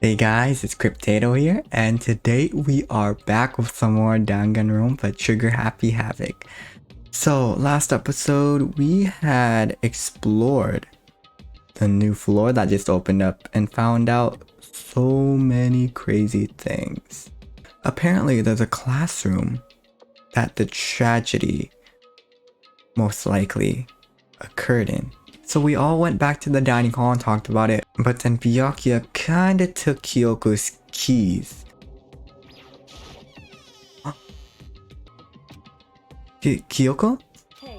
Hey guys, it's Kriptayto here, and today we are back with some more Danganronpa Trigger Happy Havoc. So, last episode we had explored the new floor that just opened up and found out so many crazy things. Apparently there's a classroom that the tragedy most likely occurred in. So we all went back to the dining hall and talked about it, but then Byakuya kinda took Kyoko's keys. Kyoko? Hey.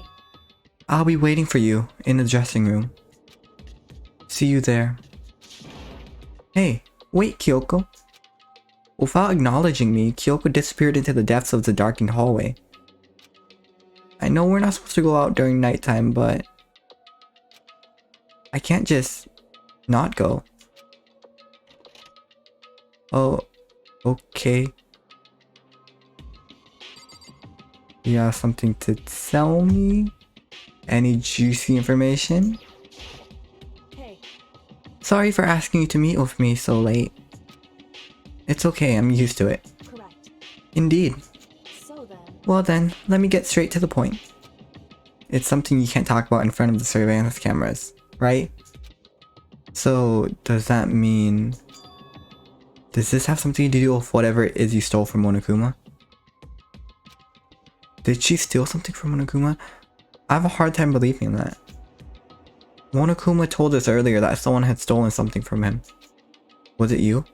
I'll be waiting for you in the dressing room. See you there. Hey, wait Kyoko. Without acknowledging me, Kyoko disappeared into the depths of the darkened hallway. I know we're not supposed to go out during nighttime, but I can't just not go. Oh, okay. You have something to tell me? Any juicy information? Hey. Sorry for asking you to meet with me so late. It's okay, I'm used to it. Correct. Indeed. So then. Well then, let me get straight to the point. It's something you can't talk about in front of the surveillance cameras, right? So, does that mean... Does this have something to do with whatever it is you stole from Monokuma? Did she steal something from Monokuma? I have a hard time believing that. Monokuma told us earlier that someone had stolen something from him. Was it you?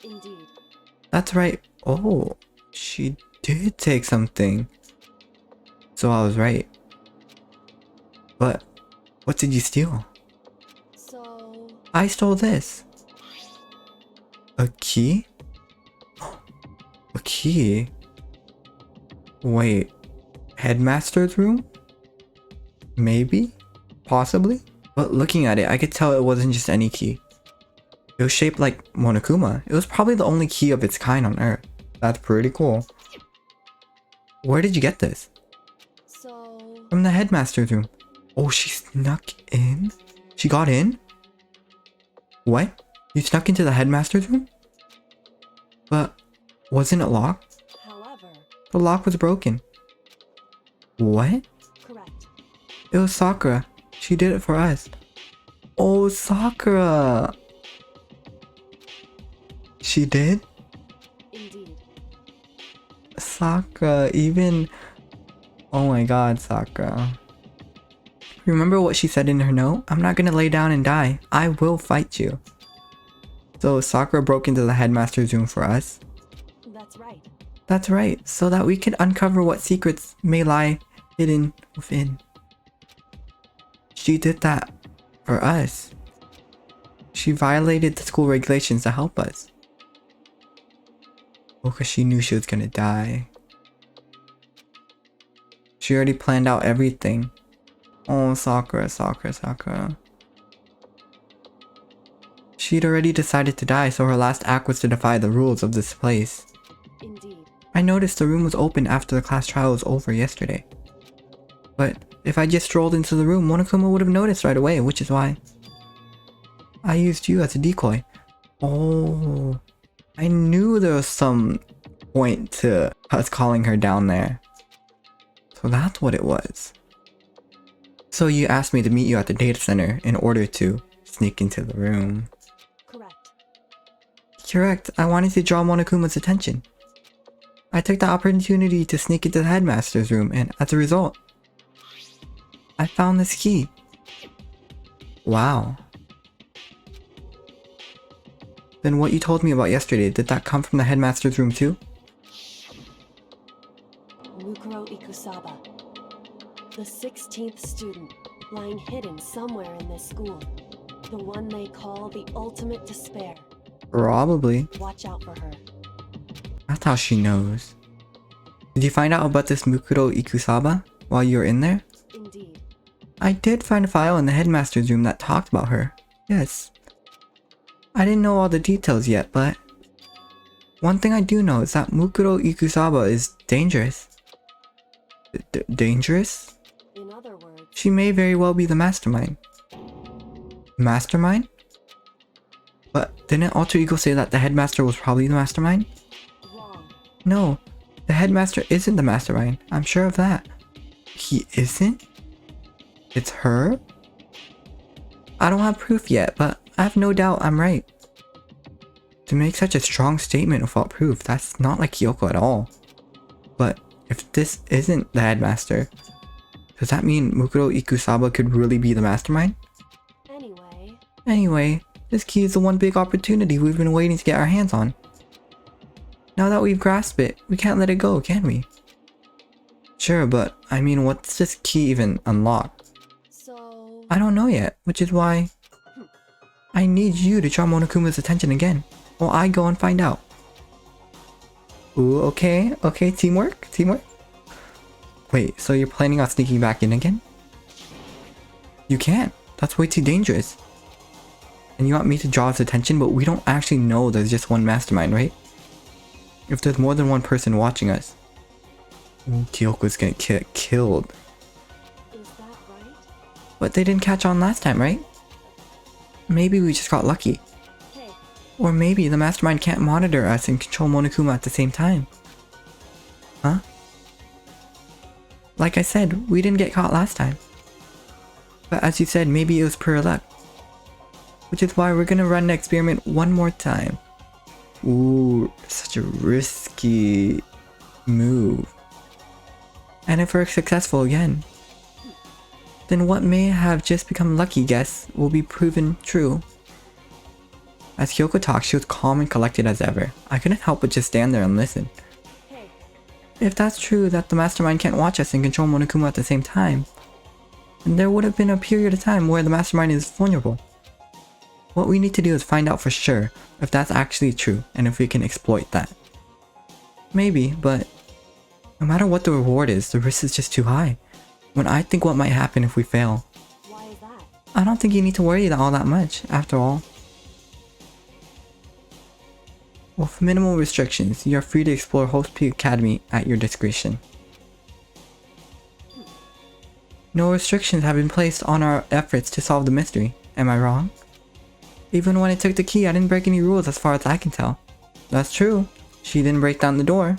Indeed. That's right. Oh, she did take something. So I was right. But what did you steal? So. I stole this. A key? A key? Wait, headmaster's room? Maybe? Possibly? But looking at it, I could tell it wasn't just any key. It was shaped like Monokuma. It was probably the only key of its kind on Earth. That's pretty cool. Where did you get this? So. From the headmaster's room. Oh, she snuck in? She got in? What? You snuck into the headmaster's room? But wasn't it locked? However. The lock was broken. What? Correct. It was Sakura. She did it for us. Oh, Sakura! She did? Indeed. Sakura, even... Oh my god, Sakura. Remember what she said in her note? I'm not gonna lay down and die. I will fight you. So Sakura broke into the headmaster's room for us? That's right. That's right, so that we could uncover what secrets may lie hidden within. She did that for us. She violated the school regulations to help us. Oh, because she knew she was gonna die. She already planned out everything. Oh, Sakura, Sakura, Sakura. She'd already decided to die, so her last act was to defy the rules of this place. Indeed. I noticed the room was open after the class trial was over yesterday. But if I just strolled into the room, Monokuma would have noticed right away, which is why I used you as a decoy. Oh, I knew there was some point to us calling her down there. So that's what it was. So you asked me to meet you at the data center in order to sneak into the room. Correct. Correct, I wanted to draw Monokuma's attention. I took the opportunity to sneak into the headmaster's room, and as a result, I found this key. Wow. Then what you told me about yesterday, did that come from the headmaster's room too? Mukuro Ikusaba. The 16th student, lying hidden somewhere in this school. The one they call the ultimate despair. Probably. Watch out for her. That's how she knows. Did you find out about this Mukuro Ikusaba while you were in there? Indeed. I did find a file in the headmaster's room that talked about her. Yes. I didn't know all the details yet, but one thing I do know is that Mukuro Ikusaba is dangerous. Dangerous? In other words. She may very well be the mastermind. Mastermind? But didn't Alter Ego say that the headmaster was probably the mastermind? Wrong. No, the headmaster isn't the mastermind. I'm sure of that. He isn't? It's her? I don't have proof yet, but I have no doubt I'm right. To make such a strong statement without proof, that's not like Kyoko at all. But if this isn't the headmaster, does that mean Makoto Ikusaba could really be the mastermind? Anyway, this key is the one big opportunity we've been waiting to get our hands on. Now that we've grasped it, we can't let it go, can we? Sure, but I mean, what's this key even unlock? So... I don't know yet, which is why I need you to draw Monokuma's attention again, while I go and find out. Ooh, okay, teamwork? Wait, so you're planning on sneaking back in again? You can't, that's way too dangerous. And you want me to draw his attention, but we don't actually know there's just one mastermind, right? If there's more than one person watching us, Kyoko's gonna get killed. Is that right? But they didn't catch on last time, right? Maybe we just got lucky. Hey. Or maybe the mastermind can't monitor us and control Monokuma at the same time. Huh? Like I said, we didn't get caught last time. But as you said, maybe it was pure luck. Which is why we're gonna run the experiment one more time. Ooh, such a risky move. And if we're successful again, then what may have just become lucky guess will be proven true. As Kyoko talked, she was calm and collected as ever. I couldn't help but just stand there and listen. Hey. If that's true that the mastermind can't watch us and control Monokuma at the same time, then there would have been a period of time where the mastermind is vulnerable. What we need to do is find out for sure if that's actually true and if we can exploit that. Maybe, but no matter what the reward is, the risk is just too high. When I think what might happen if we fail, Why is that? I don't think you need to worry all that much, after all. With minimal restrictions, you are free to explore Host Peak Academy at your discretion. No restrictions have been placed on our efforts to solve the mystery, am I wrong? Even when I took the key, I didn't break any rules as far as I can tell. That's true, she didn't break down the door.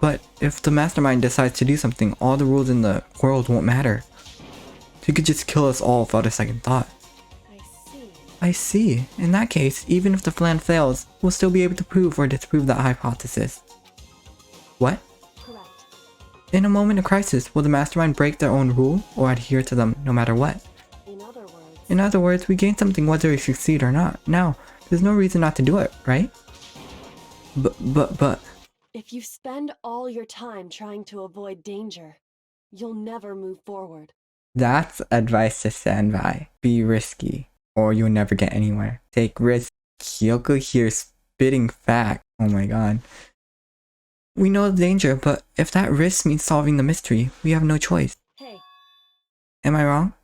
But if the mastermind decides to do something, all the rules in the world won't matter. He could just kill us all without a second thought. I see. In that case, even if the plan fails, we'll still be able to prove or disprove that hypothesis. What? Correct. In a moment of crisis, will the mastermind break their own rule or adhere to them no matter what? In other words, we gain something whether we succeed or not. Now, there's no reason not to do it, right? But... If you spend all your time trying to avoid danger, you'll never move forward. That's advice to stand by. Be risky, or you'll never get anywhere. Take risks. Kyoko here spitting fact. Oh my god. We know the danger, but if that risk means solving the mystery, we have no choice. Hey. Am I wrong?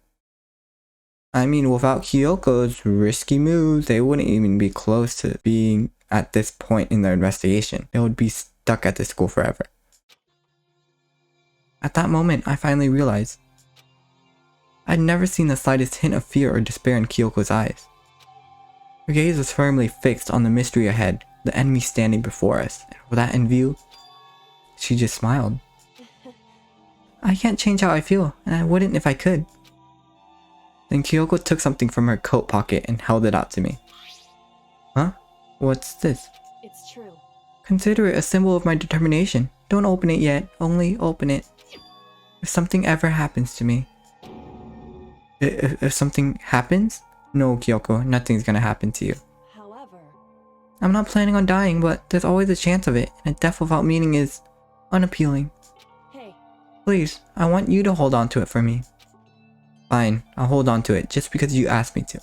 I mean, without Kyoko's risky moves, they wouldn't even be close to being at this point in their investigation. They would be stuck at this school forever. At that moment, I finally realized I'd never seen the slightest hint of fear or despair in Kyoko's eyes. Her gaze was firmly fixed on the mystery ahead, the enemy standing before us, and with that in view, she just smiled. I can't change how I feel, and I wouldn't if I could. Then Kyoko took something from her coat pocket and held it out to me. Huh? What's this? It's true. Consider it a symbol of my determination. Don't open it yet, only open it if something ever happens to me. If something happens? No, Kyoko, nothing's gonna happen to you. However... I'm not planning on dying, but there's always a chance of it, and a death without meaning is unappealing. Hey. Please, I want you to hold on to it for me. Fine, I'll hold on to it just because you asked me to.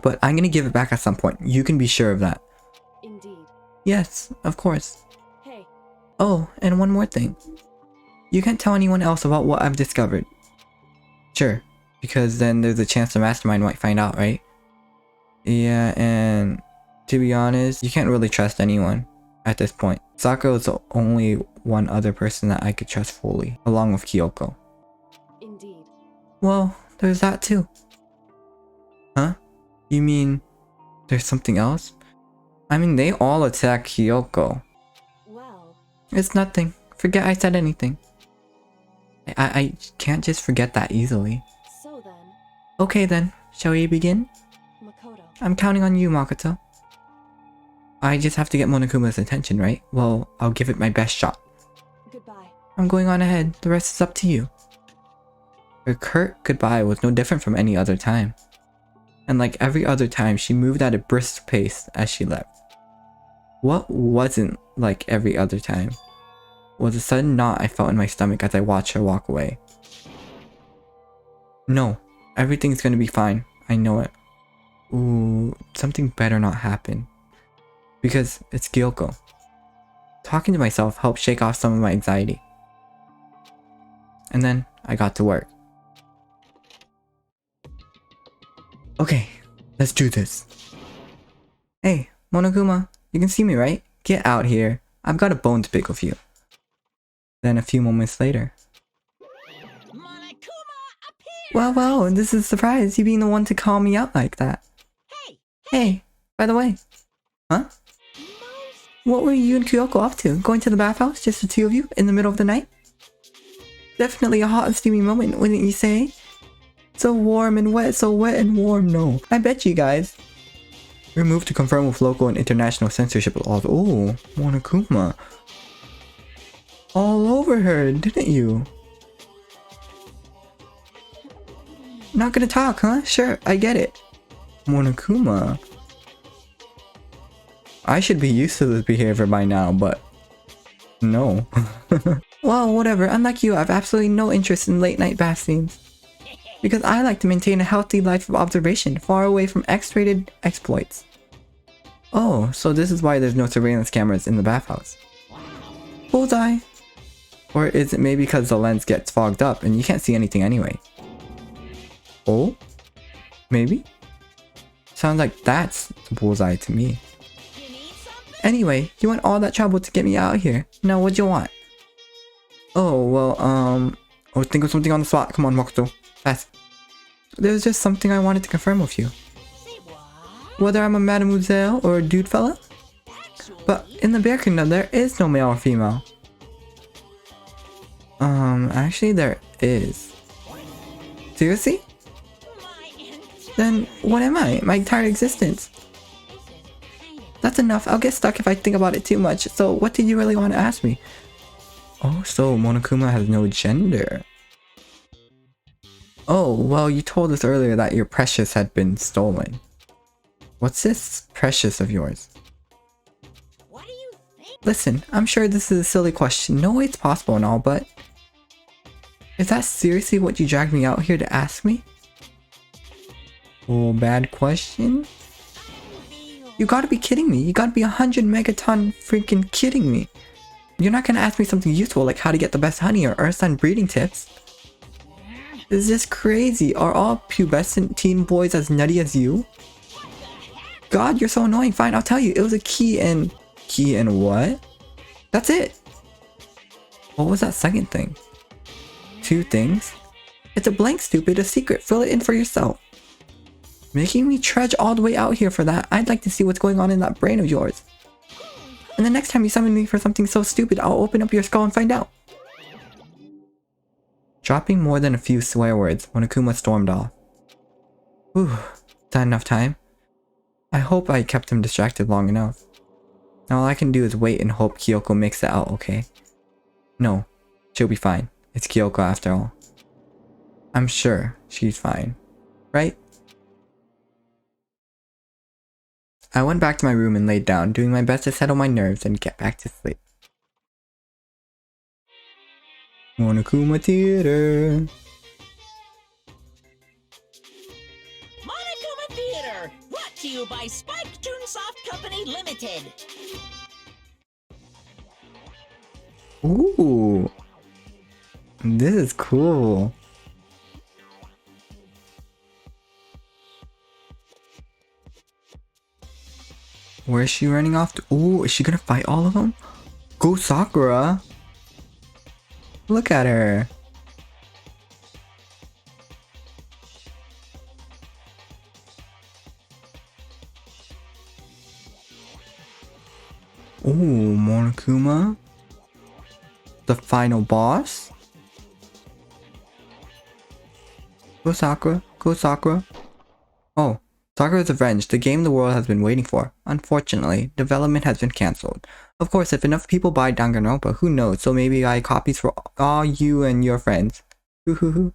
But I'm gonna give it back at some point. You can be sure of that. Indeed. Yes, of course. Hey. Oh, and one more thing. You can't tell anyone else about what I've discovered. Sure, because then there's a chance the mastermind might find out, right? Yeah, and to be honest, you can't really trust anyone at this point. Sakura is the only one other person that I could trust fully, along with Kyoko. Indeed. Well, there's that too. Huh? You mean there's something else? I mean, they all attack Kyoko. Well, It's nothing. Forget I said anything. I can't just forget that easily. so then, Okay then, shall we begin? Makoto. I'm counting on you, Makoto. I just have to get Monokuma's attention, right? Well, I'll give it my best shot. Goodbye. I'm going on ahead. The rest is up to you. Her curt goodbye was no different from any other time. And like every other time, she moved at a brisk pace as she left. What wasn't like every other time was a sudden knot I felt in my stomach as I watched her walk away. No, everything's gonna be fine. I know it. Ooh, something better not happen. Because it's Kyoko. Talking to myself helped shake off some of my anxiety. And then I got to work. Okay, let's do this. Hey, Monokuma, you can see me, right? Get out here. I've got a bone to pick with you. Then a few moments later. Well, this is a surprise, you being the one to call me out like that. Hey, by the way. Huh? What were you and Kyoko up to? Going to the bathhouse, just the two of you, in the middle of the night? Definitely a hot and steamy moment, wouldn't you say? So warm and wet, so wet and warm, no. I bet you guys. Removed to confirm with local and international censorship laws. Oh, Monokuma. All over her, didn't you? Not gonna talk, huh? Sure, I get it. Monokuma. I should be used to this behavior by now, but no. Well, whatever. Unlike you, I have absolutely no interest in late night bath scenes. Because I like to maintain a healthy life of observation, far away from X-rated exploits. Oh, so this is why there's no surveillance cameras in the bathhouse. Bullseye! Or is it maybe because the lens gets fogged up and you can't see anything anyway? Oh? Maybe? Sounds like that's the bullseye to me. Anyway, you went all that trouble to get me out here. Now what'd you want? Oh, well, oh, think of something on the spot. Come on, Makoto. Fast. There's just something I wanted to confirm with you. Whether I'm a mademoiselle or a dude fella? But in the bear kingdom, there is no male or female. Actually there is. Seriously? Then what am I? My entire existence? That's enough. I'll get stuck if I think about it too much. So what did you really want to ask me? Oh, so Monokuma has no gender. Oh, well, you told us earlier that your precious had been stolen. What's this precious of yours? What do you think? Listen, I'm sure this is a silly question. No way it's possible and all, but... is that seriously what you dragged me out here to ask me? Oh, bad question? You gotta be kidding me. You gotta be 100 megaton freaking kidding me. You're not gonna ask me something useful like how to get the best honey or earth sign breeding tips. Is this crazy? Are all pubescent teen boys as nutty as you? God, you're so annoying. Fine, I'll tell you. It was a key in... Key in what? That's it. What was that second thing? Two things? It's a blank, stupid. A secret. Fill it in for yourself. Making me trudge all the way out here for that. I'd like to see what's going on in that brain of yours. And the next time you summon me for something so stupid, I'll open up your skull and find out. Dropping more than a few swear words, Monokuma stormed off. Whew, is that enough time? I hope I kept him distracted long enough. Now all I can do is wait and hope Kyoko makes it out, okay? No, she'll be fine. It's Kyoko after all. I'm sure she's fine, right? I went back to my room and laid down, doing my best to settle my nerves and get back to sleep. Monokuma Theater. Monokuma Theater, brought to you by Spike Toonsoft Company Limited. Ooh, this is cool. Where is she running off to? Ooh, is she gonna fight all of them? Go Sakura! Look at her. Oh, Monokuma. The final boss. Go Sakura. Go Sakura. Oh, Sakura's Revenge, the game the world has been waiting for. Unfortunately, development has been cancelled. Of course, if enough people buy Danganronpa, who knows, so maybe I copies for all you and your friends. Hoo.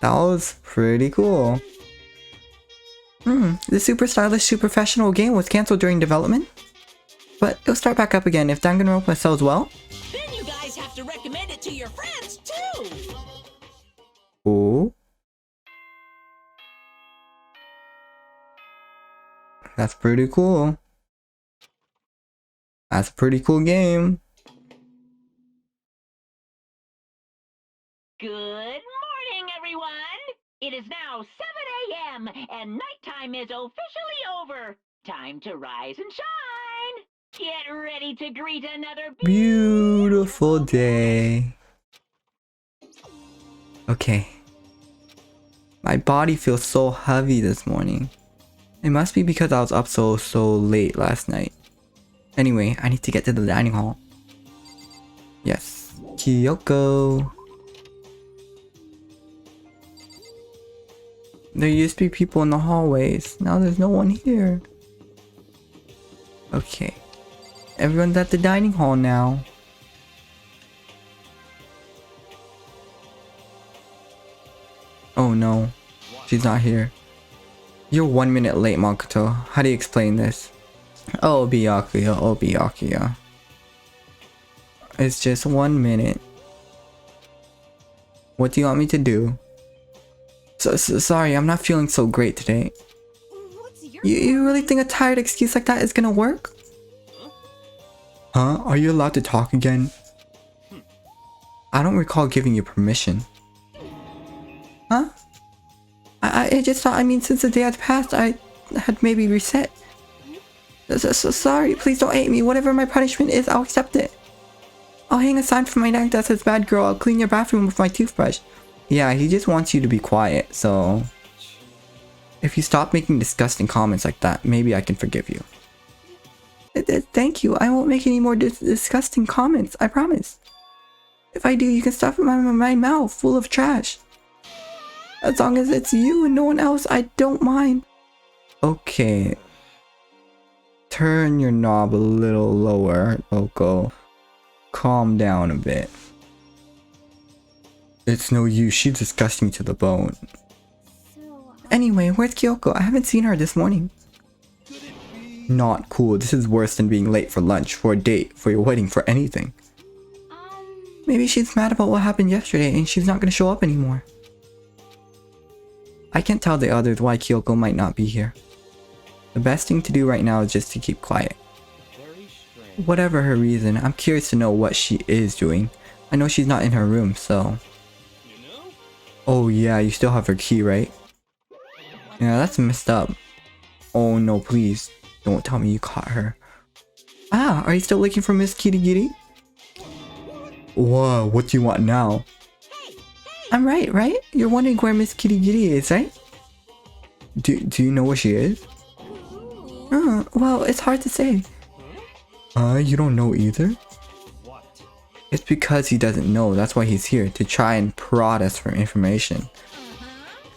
That was pretty cool. The super stylish, super professional game was cancelled during development? But it'll start back up again if Danganronpa sells well? Then you guys have to recommend it to your friends, too! Oh. That's pretty cool. That's a pretty cool game. Good morning, everyone! It is now 7 a.m. and nighttime is officially over. Time to rise and shine! Get ready to greet another Beautiful day. Okay. My body feels so heavy this morning. It must be because I was up so late last night. Anyway, I need to get to the dining hall. Yes. Kyoko. There used to be people in the hallways. Now there's no one here. Okay. Everyone's at the dining hall now. Oh no. She's not here. You're 1 minute late, Makoto. How do you explain this? Oh, Byakuya. It's just 1 minute. What do you want me to do? Sorry, I'm not feeling so great today. You really think a tired excuse like that is gonna work? Huh? Are you allowed to talk again? I don't recall giving you permission. Huh? I just thought, since the day had passed, I had maybe reset. Sorry, please don't hate me. Whatever my punishment is, I'll accept it. I'll hang a sign from my neck that says, "Bad girl, I'll clean your bathroom with my toothbrush." Yeah, he just wants you to be quiet, so... If you stop making disgusting comments like that, maybe I can forgive you. Thank you, I won't make any more disgusting comments, I promise. If I do, you can stuff my mouth full of trash. As long as it's you and no one else, I don't mind. Okay. Turn your knob a little lower, Oko. Calm down a bit. It's no use, she disgusts me to the bone. Anyway, where's Kyoko? I haven't seen her this morning. Not cool, this is worse than being late for lunch, for a date, for your wedding, for anything. Maybe she's mad about what happened yesterday and she's not gonna show up anymore. I can't tell the others why Kyoko might not be here. The best thing to do right now is just to keep quiet. Whatever her reason, I'm curious to know what she is doing. I know she's not in her room, so... Oh yeah, you still have her key, right? Yeah, that's messed up. Oh no, please. Don't tell me you caught her. Ah, are you still looking for Miss Kirigiri? Whoa, what do you want now? I'm right? You're wondering where Miss Kirigiri is, right? Do you know where she is? Well, it's hard to say. You don't know either? It's because he doesn't know, that's why he's here, to try and prod us for information.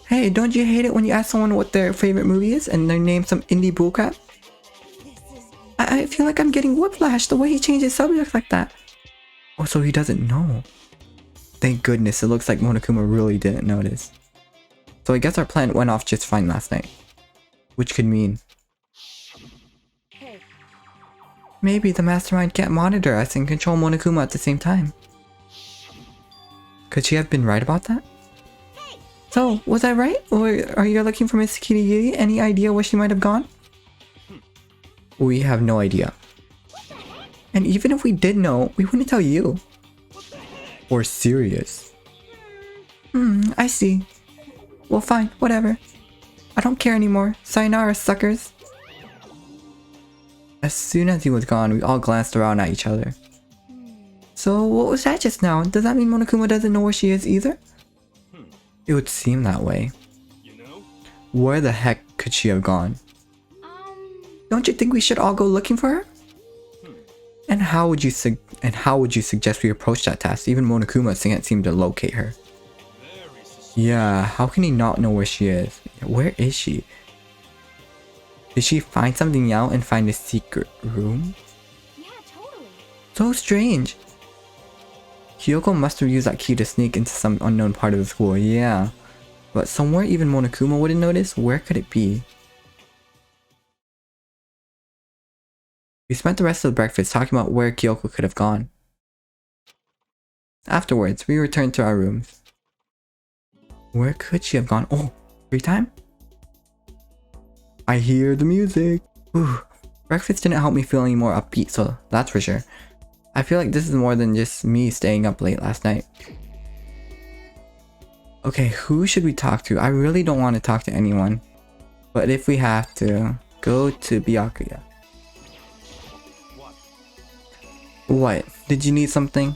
Hey, don't you hate it when you ask someone what their favorite movie is and they name some indie bullcrap? I feel like I'm getting whiplash the way he changes subjects like that. Oh, so he doesn't know. Thank goodness, it looks like Monokuma really didn't notice. So I guess our plan went off just fine last night. Which could mean... Maybe the mastermind can't monitor us and control Monokuma at the same time. Could she have been right about that? So, was I right? Or are you looking for Miss Kirigiri? Any idea where she might have gone? We have no idea. And even if we did know, we wouldn't tell you. Or serious. I see. Well fine, whatever. I don't care anymore. Sayonara, suckers. As soon as he was gone, we all glanced around at each other. So what was that just now? Does that mean Monokuma doesn't know where she is either? It would seem that way. Where the heck could she have gone? Don't you think we should all go looking for her? And how would you suggest we approach that task? Even Monokuma can't seem to locate her. Yeah, how can he not know where she is? Where is she? Did she find something out and find a secret room? Yeah, totally. So strange. Kyoko must have used that key to sneak into some unknown part of the school, yeah. But somewhere even Monokuma wouldn't notice? Where could it be? We spent the rest of the breakfast talking about where Kyoko could have gone. Afterwards, we returned to our rooms. Where could she have gone? Oh, free time? I hear the music. Whew. Breakfast didn't help me feel any more upbeat, so that's for sure. I feel like this is more than just me staying up late last night. Okay, who should we talk to? I really don't want to talk to anyone. But if we have to, go to Byakuya. What? Did you need something?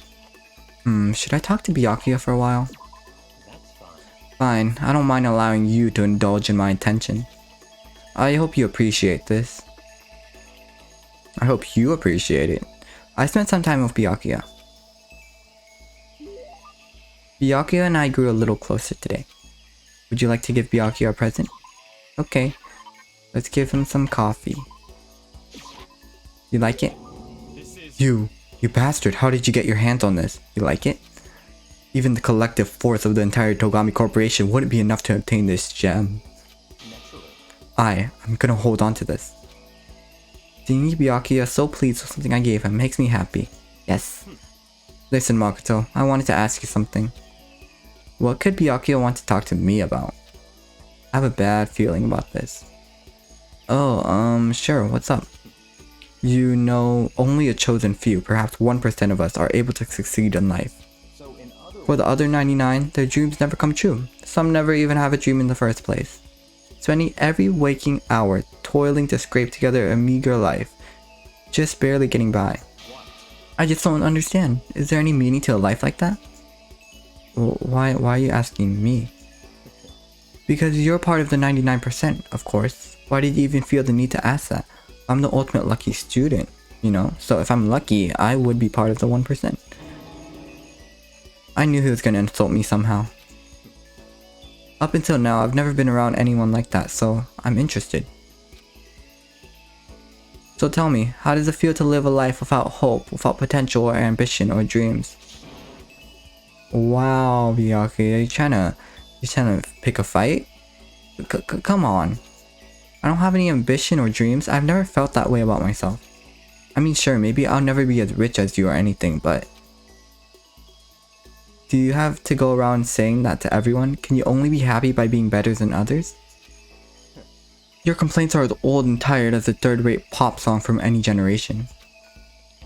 Should I talk to Byakuya for a while? Fine, I don't mind allowing you to indulge in my attention. I hope you appreciate this. I hope you appreciate it. I spent some time with Byakuya. Byakuya and I grew a little closer today. Would you like to give Byakuya a present? Okay, let's give him some coffee. You like it? You bastard, how did you get your hands on this? You like it? Even the collective force of the entire Togami Corporation wouldn't be enough to obtain this gem. I'm gonna hold on to this. Seeing Byakuya so pleased with something I gave him makes me happy. Yes. Listen, Makoto, I wanted to ask you something. What could Byakuya want to talk to me about? I have a bad feeling about this. Oh, sure, what's up? You know, only a chosen few, perhaps 1% of us, are able to succeed in life. For the other 99, their dreams never come true. Some never even have a dream in the first place. Spending every waking hour toiling to scrape together a meager life, just barely getting by. I just don't understand. Is there any meaning to a life like that? Well, why are you asking me? Because you're part of the 99%, of course. Why did you even feel the need to ask that? I'm the ultimate lucky student, you know? So if I'm lucky, I would be part of the 1%. I knew he was gonna insult me somehow. Up until now, I've never been around anyone like that, so I'm interested. So tell me, how does it feel to live a life without hope, without potential or ambition or dreams? Wow, Byakuya, you trying to pick a fight? Come on. I don't have any ambition or dreams. I've never felt that way about myself. I mean, sure, maybe I'll never be as rich as you or anything, but... Do you have to go around saying that to everyone? Can you only be happy by being better than others? Your complaints are as old and tired as the third-rate pop song from any generation.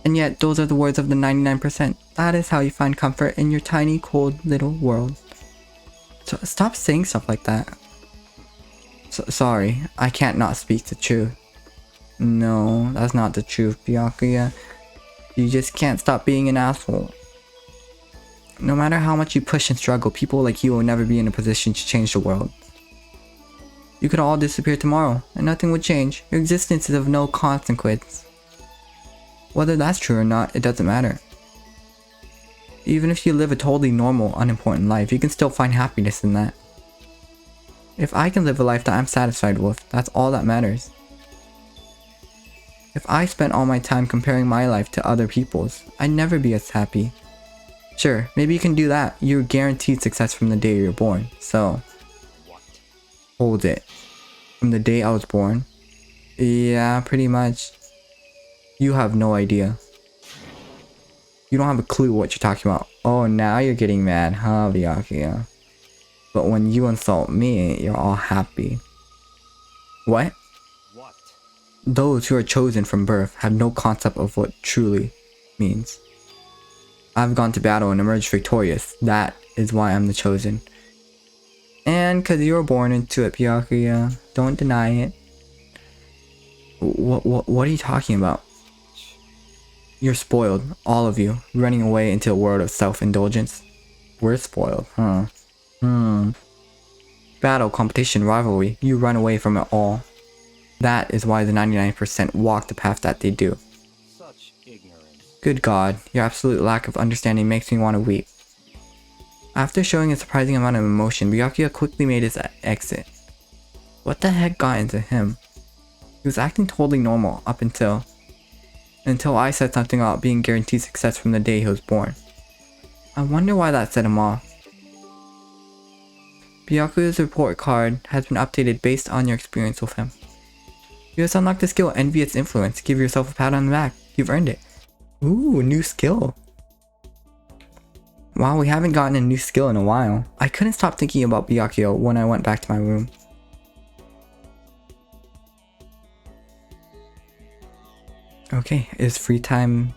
And yet, those are the words of the 99%. That is how you find comfort in your tiny, cold, little world. So stop saying stuff like that. Sorry, I can't not speak the truth. No, that's not the truth, Byakuya. You just can't stop being an asshole. No matter how much you push and struggle, people like you will never be in a position to change the world. You could all disappear tomorrow, and nothing would change. Your existence is of no consequence. Whether that's true or not, it doesn't matter. Even if you live a totally normal, unimportant life, you can still find happiness in that. If I can live a life that I'm satisfied with, that's all that matters. If I spent all my time comparing my life to other people's, I'd never be as happy. Sure, maybe you can do that. You're guaranteed success from the day you're born, so... Hold it. From the day I was born? Yeah, pretty much. You have no idea. You don't have a clue what you're talking about. Oh, now you're getting mad, huh, Byakuya? But when you insult me, you're all happy. What? Those who are chosen from birth have no concept of what truly means. I've gone to battle and emerged victorious. That is why I'm the chosen. And cause you were born into it, Byakuya. Don't deny it. What are you talking about? You're spoiled, all of you, running away into a world of self-indulgence. We're spoiled, huh? Battle, competition, rivalry, you run away from it all. That is why the 99% walk the path that they do. Such ignorance. Good God, your absolute lack of understanding makes me want to weep. After showing a surprising amount of emotion, Byakuya quickly made his exit. What the heck got into him? He was acting totally normal up until I said something about being guaranteed success from the day he was born. I wonder why that set him off. Byakuya's report card has been updated based on your experience with him. You just unlocked the skill Envious Influence. Give yourself a pat on the back. You've earned it. Ooh, new skill. Wow, we haven't gotten a new skill in a while. I couldn't stop thinking about Byakuya when I went back to my room. Okay, is free time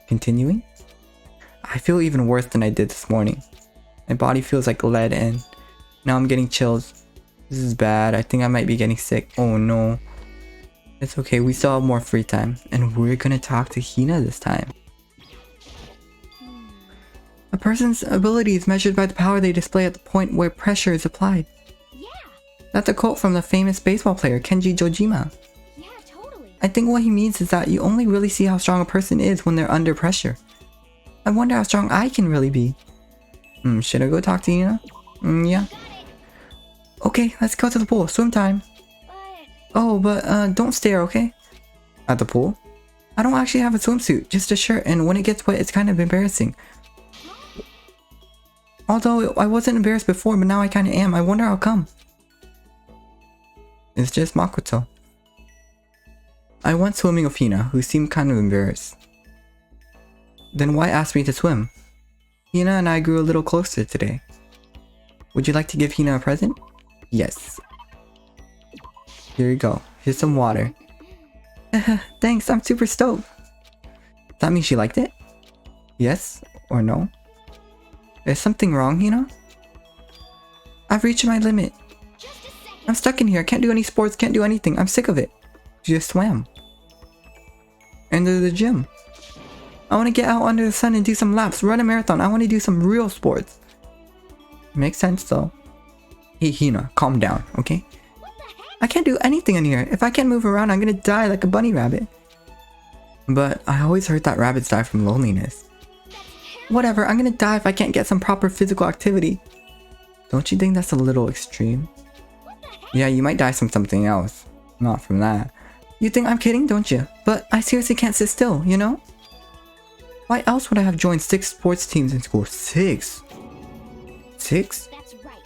continuing? I feel even worse than I did this morning. My body feels like lead and now I'm getting chills. This is bad. I think I might be getting sick. Oh no. It's okay, we still have more free time. And we're gonna talk to Hina this time. A person's ability is measured by the power they display at the point where pressure is applied. Yeah, That's a quote from the famous baseball player Kenji Jojima. yeah, totally. I think what he means is that you only really see how strong a person is when they're under pressure. I wonder how strong I can really be. Should I go talk to Hina? Yeah. Okay, let's go to the pool. Swim time. Oh, but don't stare, okay? At the pool? I don't actually have a swimsuit, just a shirt, and when it gets wet, it's kind of embarrassing. Although I wasn't embarrassed before, but now I kind of am. I wonder how come. It's just Makoto. I went swimming with Hina, who seemed kind of embarrassed. Then why ask me to swim? Hina and I grew a little closer today. Would you like to give Hina a present? Yes. Here you go. Here's some water. Thanks, I'm super stoked. Does that mean she liked it? Yes or no? Is something wrong, Hina? I've reached my limit. I'm stuck in here. Can't do any sports, can't do anything. I'm sick of it. She just swam. Enter the gym. I want to get out under the sun and do some laps, run a marathon. I want to do some real sports. Makes sense though. Hey Hina, calm down, okay? I can't do anything in here. If I can't move around, I'm gonna die like a bunny rabbit. But I always heard that rabbits die from loneliness. Whatever, I'm gonna die if I can't get some proper physical activity. Don't you think that's a little extreme? Yeah, you might die from something else. Not from that. You think I'm kidding, don't you? But I seriously can't sit still, you know? Why else would I have joined 6 sports teams in school? 6? 6? That's right.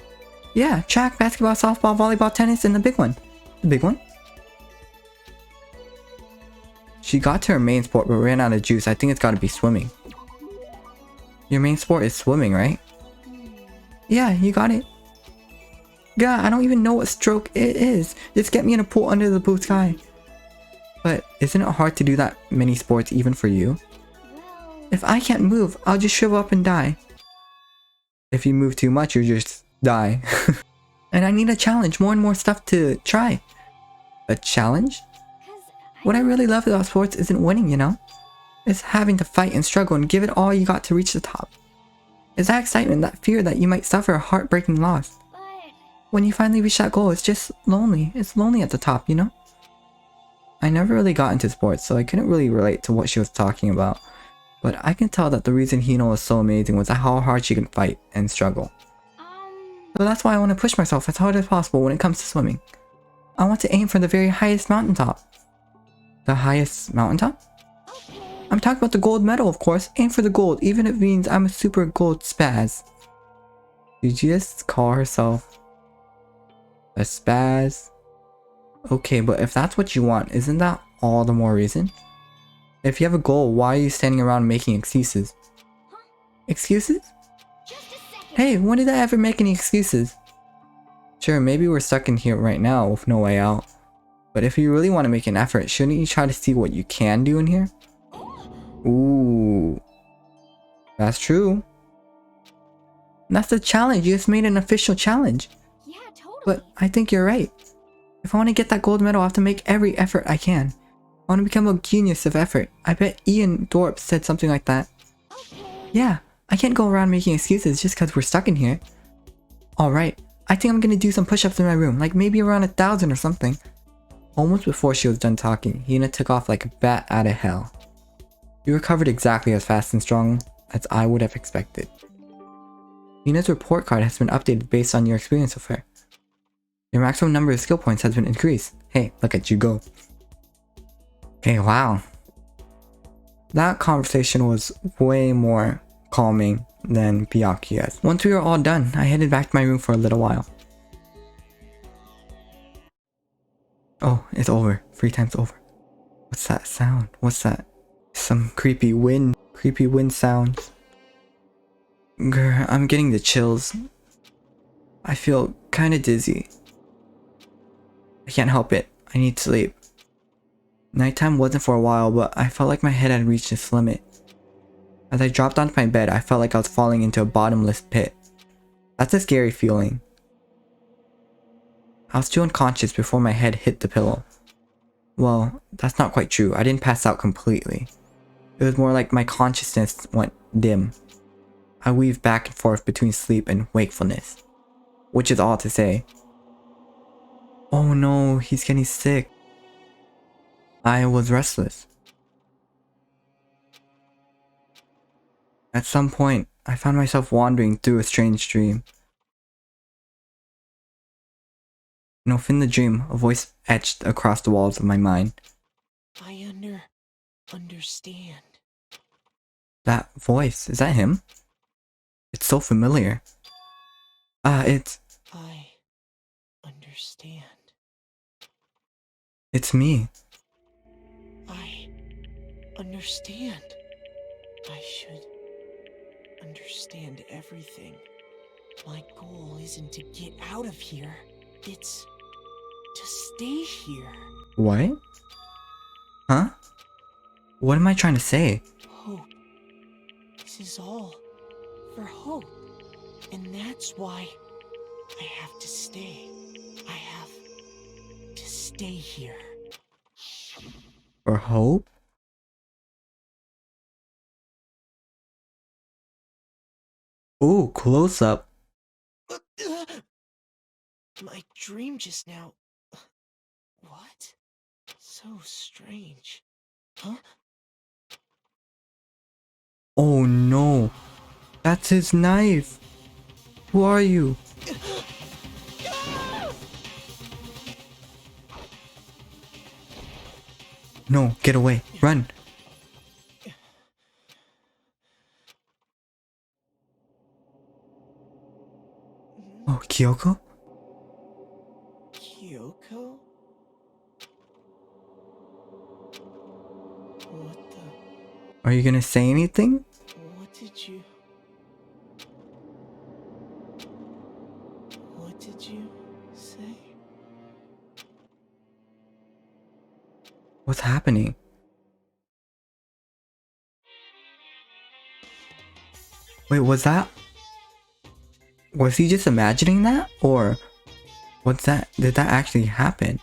Yeah, track, basketball, softball, volleyball, tennis, and the big one. The big one? She got to her main sport but ran out of juice. I think it's gotta be swimming. Your main sport is swimming, right? Yeah, you got it. God, I don't even know what stroke it is. Just get me in a pool under the blue sky. But isn't it hard to do that many sports even for you? Well, If I can't move, I'll just shrivel up and die. If you move too much, you just die. And I need a challenge, more and more stuff to try. A challenge? 'cause What I really love about sports isn't winning, you know? It's having to fight and struggle and give it all you got to reach the top. It's that excitement, that fear that you might suffer a heartbreaking loss. but When you finally reach that goal, it's just lonely. It's lonely at the top, you know? I never really got into sports, so I couldn't really relate to what she was talking about. But I can tell that the reason Hina was so amazing was how hard she can fight and struggle. So that's why I want to push myself as hard as possible when it comes to swimming. I want to aim for the very highest mountaintop. The highest mountaintop? okay. I'm talking about the gold medal, of course. Aim for the gold, even if it means I'm a super gold spaz. Did you just call herself a spaz? Okay, but if that's what you want, isn't that all the more reason? If you have a goal, why are you standing around making excuses? Excuses? Just a second. Hey, when did I ever make any excuses? Sure, maybe we're stuck in here right now with no way out. But if you really want to make an effort, shouldn't you try to see what you can do in here? Ooh. That's true. That's the challenge. You just made an official challenge. Yeah, totally. But I think you're right. If I want to get that gold medal, I have to make every effort I can. I want to become a genius of effort. I bet Ian Dorp said something like that. Okay. Yeah, I can't go around making excuses just because we're stuck in here. Alright, I think I'm gonna do some push-ups in my room, like maybe around 1,000 or something. Almost before she was done talking, Hina took off like a bat out of hell. You recovered exactly as fast and strong as I would have expected. Hina's report card has been updated based on your experience with her. Your maximum number of skill points has been increased. Hey, look at you go. Okay, wow. That conversation was way more calming than Byakuya's. Once we were all done, I headed back to my room for a little while. Oh, it's over. Free time's over. What's that sound? What's that? Some creepy wind sounds. Grr, I'm getting the chills. I feel kinda dizzy. I can't help it. I need sleep. Nighttime wasn't for a while, but I felt like my head had reached its limit. As I dropped onto my bed, I felt like I was falling into a bottomless pit. That's a scary feeling. I was still unconscious before my head hit the pillow. Well, that's not quite true. I didn't pass out completely. It was more like my consciousness went dim. I weaved back and forth between sleep and wakefulness. Which is all to say. Oh no, he's getting sick. I was restless. At some point, I found myself wandering through a strange dream. In the dream, a voice etched across the walls of my mind. I understand. That voice, is that him? It's so familiar. It's I understand. me. I understand. I should understand everything. My goal isn't to get out of here. It's to stay here. What? Huh? What am I trying to say? Hope. This is all for hope. And that's why I have to stay. I have to stay here. For hope? Ooh, close up. My dream just now. What? So strange. Huh? Oh no. That's his knife. Who are you? No, get away. Run. Oh, Kyoko? Kyoko? What the? Are you gonna say anything? What did you say? What's happening? Wait, was he just imagining that? Or did that actually happen?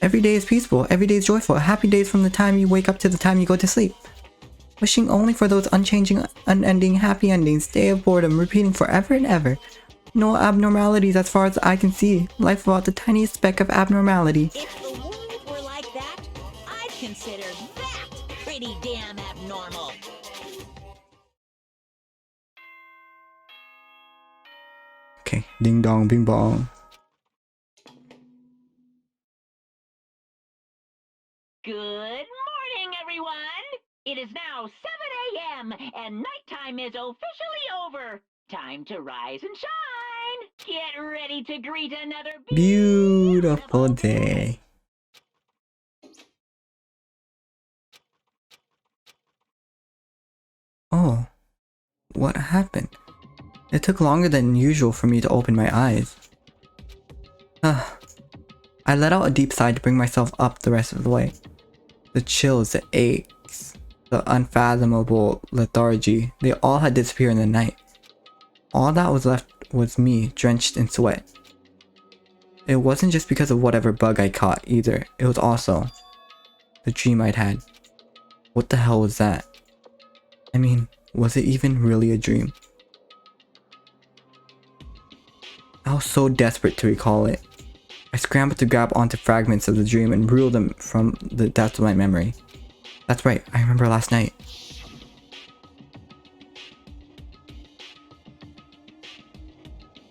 Every day is peaceful, every day is joyful, happy days from the time you wake up to the time you go to sleep. Wishing only for those unchanging, unending happy endings, day of boredom, repeating forever and ever. No abnormalities as far as I can see, life without the tiniest speck of abnormality. If the world were like that, I'd consider that pretty damn abnormal. Okay, ding dong, bing bong. Good morning, everyone! It is now 7 a.m. and nighttime is officially over. Time to rise and shine! Get ready to greet another Beautiful day. Oh, what happened? It took longer than usual for me to open my eyes. I let out a deep sigh to bring myself up the rest of the way. The chills, the aches, the unfathomable lethargy, they all had disappeared in the night. All that was left was me, drenched in sweat. It wasn't just because of whatever bug I caught either, it was also the dream I'd had. What the hell was that? I mean, was it even really a dream? I was so desperate to recall it. I scrambled to grab onto fragments of the dream and rule them from the depths of my memory. That's right, I remember last night.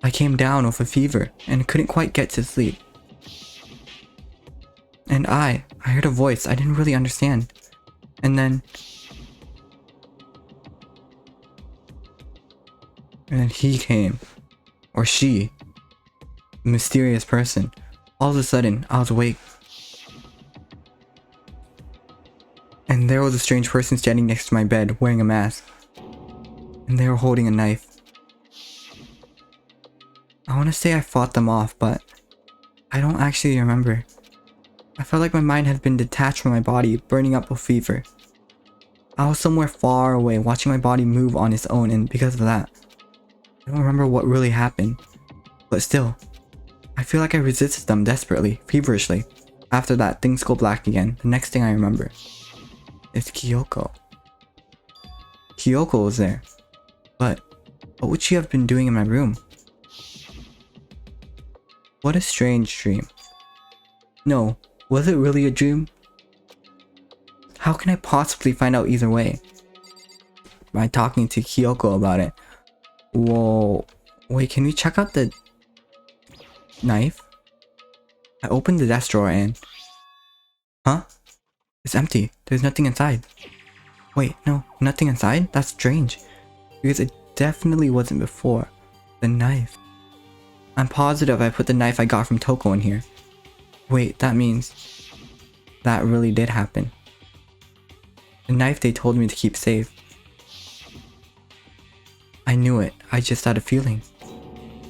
I came down with a fever and couldn't quite get to sleep. And I heard a voice I didn't really understand. And then he came. Or she. A mysterious person. All of a sudden, I was awake. And there was a strange person standing next to my bed wearing a mask. And they were holding a knife. I want to say I fought them off, but I don't actually remember. I felt like my mind had been detached from my body, burning up with fever. I was somewhere far away, watching my body move on its own, and because of that, I don't remember what really happened. But still, I feel like I resisted them desperately, feverishly. After that, things go black again. The next thing I remember is Kyoko. Kyoko was there. But what would she have been doing in my room? What a strange dream. No, was it really a dream? How can I possibly find out either way? By talking to Kyoko about it. Whoa, wait, can we check out the knife? I opened the desk drawer and... Huh? It's empty. There's nothing inside. Wait, no, nothing inside? That's strange. Because it definitely wasn't before. The knife. I'm positive I put the knife I got from Toko in here. Wait, that means... that really did happen. The knife they told me to keep safe. I knew it. I just had a feeling.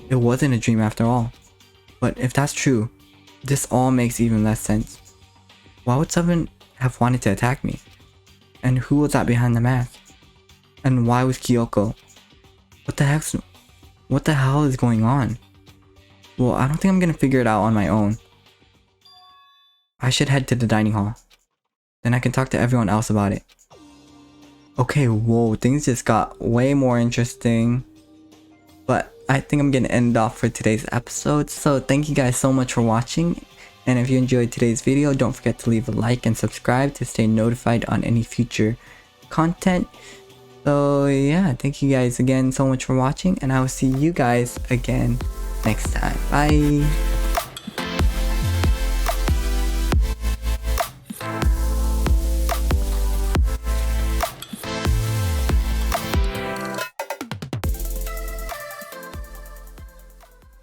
It wasn't a dream after all. But if that's true, this all makes even less sense. Why would someone have wanted to attack me? And who was that behind the mask? And why was Kyoko? What the hell is going on? Well, I don't think I'm gonna figure it out on my own. I should head to the dining hall. Then I can talk to everyone else about it. Okay, whoa, things just got way more interesting. But I think I'm gonna end off for today's episode. So thank you guys so much for watching. And if you enjoyed today's video, don't forget to leave a like and subscribe to stay notified on any future content. So yeah, thank you guys again so much for watching, and I will see you guys again next time. Bye!